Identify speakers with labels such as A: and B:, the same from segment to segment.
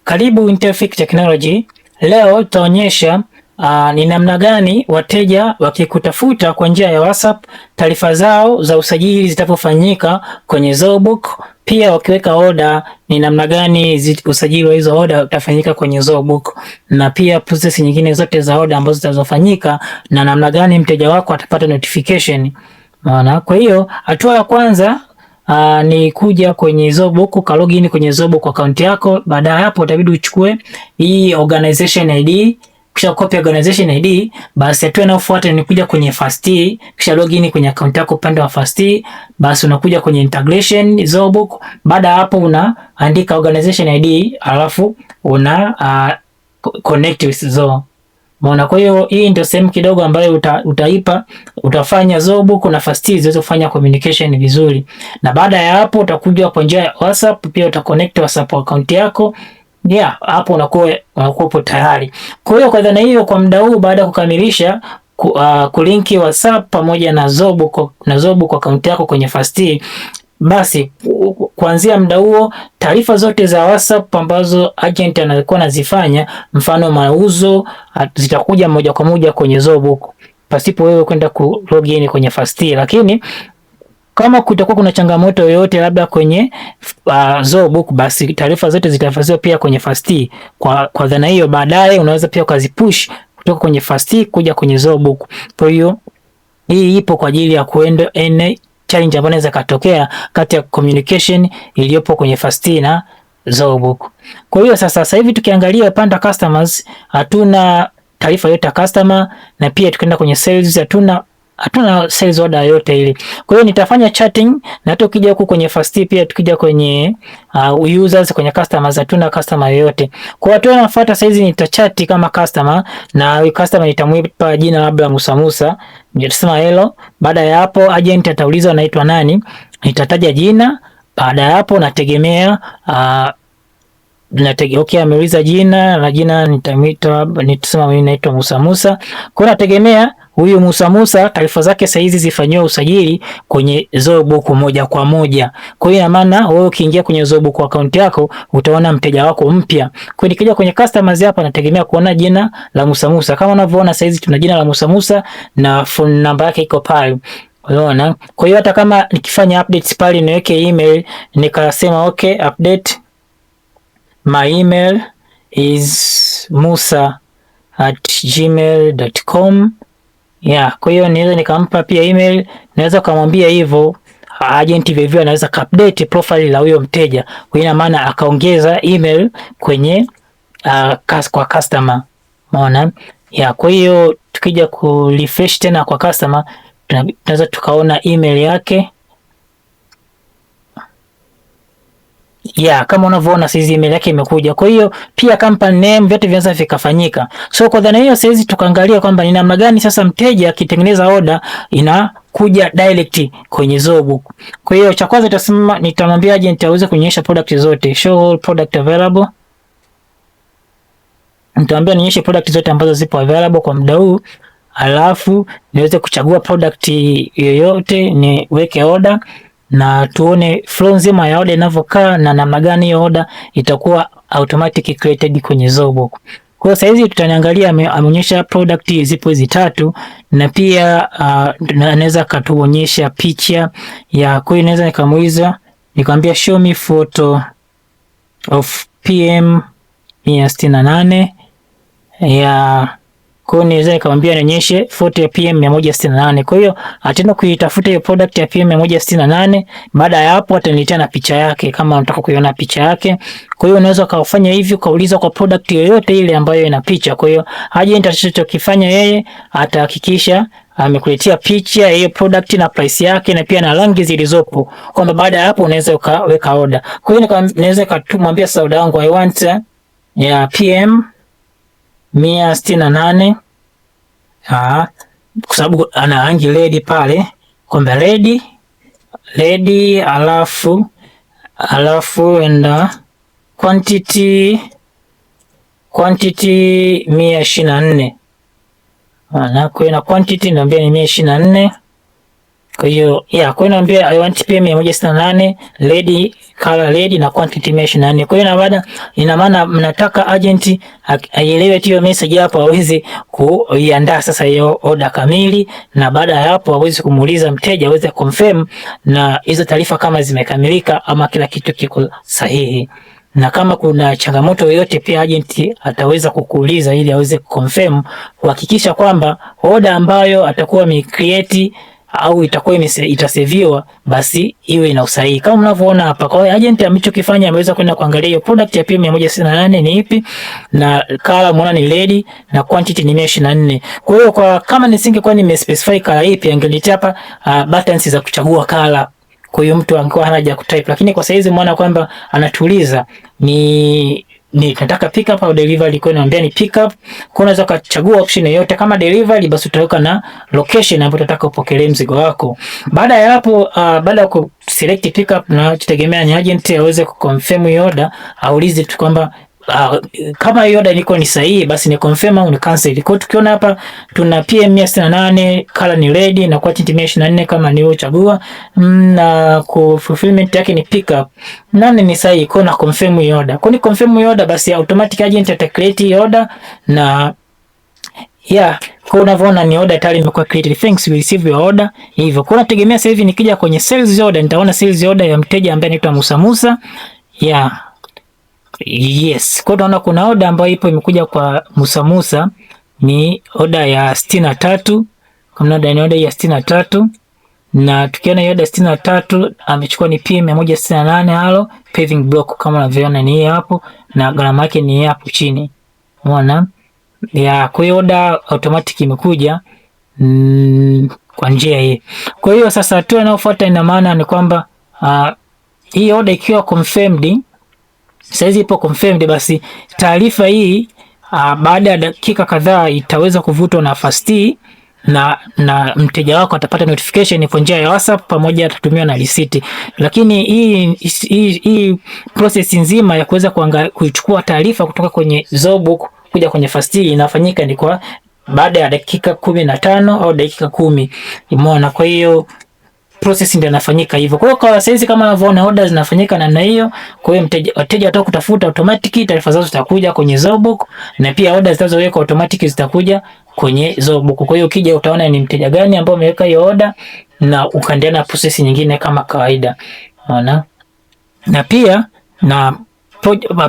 A: Karibu Interfix Technology. Leo tutaonyesha ni namna gani wateja wakikutafuta kwa njia ya WhatsApp taarifa zao za usajili zitapofanyika kwenye Zobook. Pia wakiweka order ni namna gani usajili wa hizo order utafanyika kwenye Zobook, na pia process nyingine zote za order ambazo zitazofanyika na namna gani mteja wako atapata notification. Maana kwa hiyo hatua ya kwanza ni kuja kwenye Zobook, ka login kwenye Zobook account yako. Baada ya hapo utabidi uchukue hii organization ID. Kisha copy organization ID, basi hatua inayofuata ni kuja kwenye Fast. Kisha login kwenye account yako upande wa Fast, basi unakuja kwenye integration Zobook. Baada hapo unaandika organization ID alafu una connect with Zo. Maana kwa hiyo hii ndio sehemu kidogo ambayo utafanya Zobook na Fast ziweze kufanya communication vizuri. Na baada ya hapo utakuja kwa njia ya WhatsApp, pia utaconnect WhatsApp account yako. Hapo unakuwa tayari. Kwa hiyo kwa dhana hiyo, kwa muda huu baada ya kukamilisha kulinki WhatsApp pamoja na Zobook account yako kwenye Fast, basi kuanzia muda huo taarifa zote za WhatsApp ambazo agent anakuwa anazifanya, mfano mauzo, zitakuja moja kwa moja kwenye Zobook pasipo wewe kwenda ku login kwenye Fast. Lakini kama kutakuwa kuna changamoto yoyote labda kwenye Zobook, basi taarifa zote zitahifadhiwa pia kwenye Fast. Kwa dhana hiyo, baadaye unaweza pia ukazipush kutoka kwenye Fast kuja kwenye Zobook. Kwa hiyo hii ipo kwa ajili ya kuenda challenge ambayo inaweza katokea kati ya communication iliyopo kwenye Fast na Zobook. Kwa hiyo sasa hivi tukiangalia panda customers, hatuna taarifa yote ya customer, na pia tukienda kwenye sales hatuna sales order yote ile. Kwa hiyo nitafanya chatting, na hata ukija huku kwenye Fast pia tukija kwenye users kwenye customers hatuna customer yoyote. Kwa hiyo tunafuata saizi nitachati kama customer, na customer nitamwipa jina labda Musa, nitasema hello. Baada ya hapo agent atauliza anaitwa nani, nitataja jina. Baada ya hapo nategemea okay, ameuliza jina na jina nitasema mimi naitwa Musa. Kwa hiyo nategemea huyu Musa taarifa zake saizi zifanywe usajili kwenye Zobook moja kwa moja. Kwa hiyo ina maana wewe ukiingia kwenye Zobook account yako utaona mteja wako mpya. Kwa hiyo nikija kwenye customers hapa nategemea kuona jina la Musa. Kama unavyoona saizi tuna jina la Musa na phone number yake iko pale. Unaona? Kwa hiyo hata kama nikifanya updates pale niweke email nikasema okay, update my email is musa@gmail.com. Kwa hiyo naweza nikampa pia email, naweza kumwambia hivyo agent vivyo anaweza update profile la huyo mteja. Kwa ina maana akaongeza email kwenye kwa customer. Umeona? Kwa hiyo tukija ku refresh tena kwa customer tunaweza tukaona email yake. Kama unavyoona saizi email yake imekuja. Kwa hiyo pia company name vyote vinaweza vikafanyika. So kwa dhana hiyo saizi tukaangalia kwamba ni namna gani sasa mteja akitengeneza order inakuja direct kwenye Zobook. Kwa hiyo cha kwanza nitamwambia agent aweze kuonyesha product zote, show all product available. Nitamwambia nionyeshe product zote ambazo zipo available kwa muda huu, alafu niweze kuchagua product yoyote niweke order na tuone flow nzima ya order inavyokaa na namna gani hiyo order itakuwa automatic created kwenye Zobook. Kwa hiyo saizi tutaniangalia ameonyesha product zipo hizi tatu, na pia anaweza katuonyesha picha ya. Kwa hiyo naweza nikamuuliza nikamwambia show me photo of PM 168 kwa hiyo naweza nikamwambia nionyeshe photo ya PM 168. Kwa hiyo ataenda kuitafuta hiyo product ya PM 168. Baada ya hapo ataniletea na picha yake kama unataka kuiona picha yake. Kwa hiyo unaweza kufanya hivi, kauliza kwa product yoyote ile ambayo ina picha. Kwa hiyo agent atachokifanya yeye atahakikisha amekuletea picha hiyo product na price yake na pia na rangi zilizopo, kwamba baada ya hapo unaweza ukaweka order. Kwa hiyo naweza kumwambia sasa order wangu I want ya PM 168. Kwa sababu ana rangi red pale, kwamba red alafu and quantity 124. Kwa hiyo na quantity naambia ni 124. Kwa hiyo kwa hiyo naambia I want PM 168 LED, color LED na quantity 124. Kwa hiyo ina maana mnataka agent aielewe hiyo message hapo, aweze kuiandaa sasa hiyo order kamili, na baada ya hapo aweze kumuuliza mteja aweze confirm na hizo taarifa kama zimekamilika ama kila kitu kiko sahihi. Na kama kuna changamoto yoyote pia agent ataweza kukuuliza ili aweze confirm, kuhakikisha kwamba order ambayo atakuwa amecreate au itakuwa itaseviwa basi iwe ina usahihi kama mnavyoona hapa. Kwa hiyo agent amechokifanya ameweza kwenda kuangalia hiyo product ya PM 168 ni ipi, na color muona ni LED na quantity ni 124. Kwa hiyo kama nisingekuwa nimespecify color ipi, angenitia hapa buttons za kuchagua color. Kwa hiyo mtu angekuwa hana haja kutype, lakini kwa saizi muona kwamba anatuuliza ni nataka pick up au delivery, kwa niambia ni pick up. Kwa unaweza kuchagua option yoyote. Kama delivery basi utaweka na location ambayo unataka upokelee mzigo wako. Baada ya hapo baada ya ku select pick up, na tutegemea ni agent aweze kuconfirm hiyo order, aulize tu kwamba kama hiyo order iko ni sahihi basi ni confirm au ni cancel. Kwa tukiona hapa tuna PM 168, color ni red na quantity 124 kama nilivyochagua, na ku fulfillment yake ni pick up. Nani ni sahihi, kwa na confirm hiyo order. Kwa ni confirm hiyo order basi automatic agent ata create hiyo order, na kwa unavyoona ni order tayari imekuwa created. Thanks, we receive your order. Hivyo kwa nategemea sasa hivi nikija kwenye sales order nitaona sales order ya mteja ambaye anaitwa Musa. Yes, kwa tunaona kuna order ambayo ipo imekuja kwa Musa, ni order ya 63. Kama order ni order ya 63, na tukiona hiyo order 63 amechukua ni PM 168 halo paving block kama unavyoona ni hapo, na gharama yake ni hapo chini. Unaona? Kwa hiyo order automatic imekuja kwa njia hii. Kwa hiyo sasa hatua inayofuata ina maana ni kwamba hii order ikiwa confirmed, saizi ipo confirmed, basi taarifa hii baada ya dakika kadhaa itaweza kuvutwa na Fast na mteja wako atapata notification kwa njia ya WhatsApp, pamoja atatumiwa na receipt. Lakini hii process nzima ya kuweza kuchukua taarifa kutoka kwenye Zobuk kuja kwenye Fast inafanyika ni kwa baada ya dakika 15 au dakika 10. Umeona? Kwa hiyo process ndio inafanyika hivyo. Kwa hiyo kwa saizi kama unavyoona orders zinafanyika namna hiyo. Kwa hiyo wateja watao kutafuta automatic, taarifa zao zitakuja kwenye Zobuk, na pia orders zitazoweka automatic zitakuja kwenye Zobuk. Kwa hiyo ukija utaona ni mteja gani ambao ameweka hiyo order na ukaendelea na process nyingine kama kawaida. Unaona? Na pia na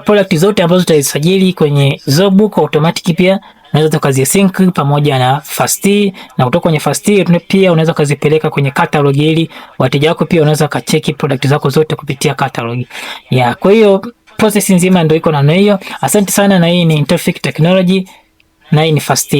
A: product zote ambazo utasajili kwenye Zobuk automatic pia unaweza tukazisync pamoja na Fast, na kutoka kwenye Fast pia unaweza kuzipeleka kwenye catalog ili wateja wako pia unaweza kacheki product zako zote kupitia catalog. Kwa hiyo process nzima ndio iko namna hiyo. Asante sana, na hii ni Interfix Technology na hii ni Fast.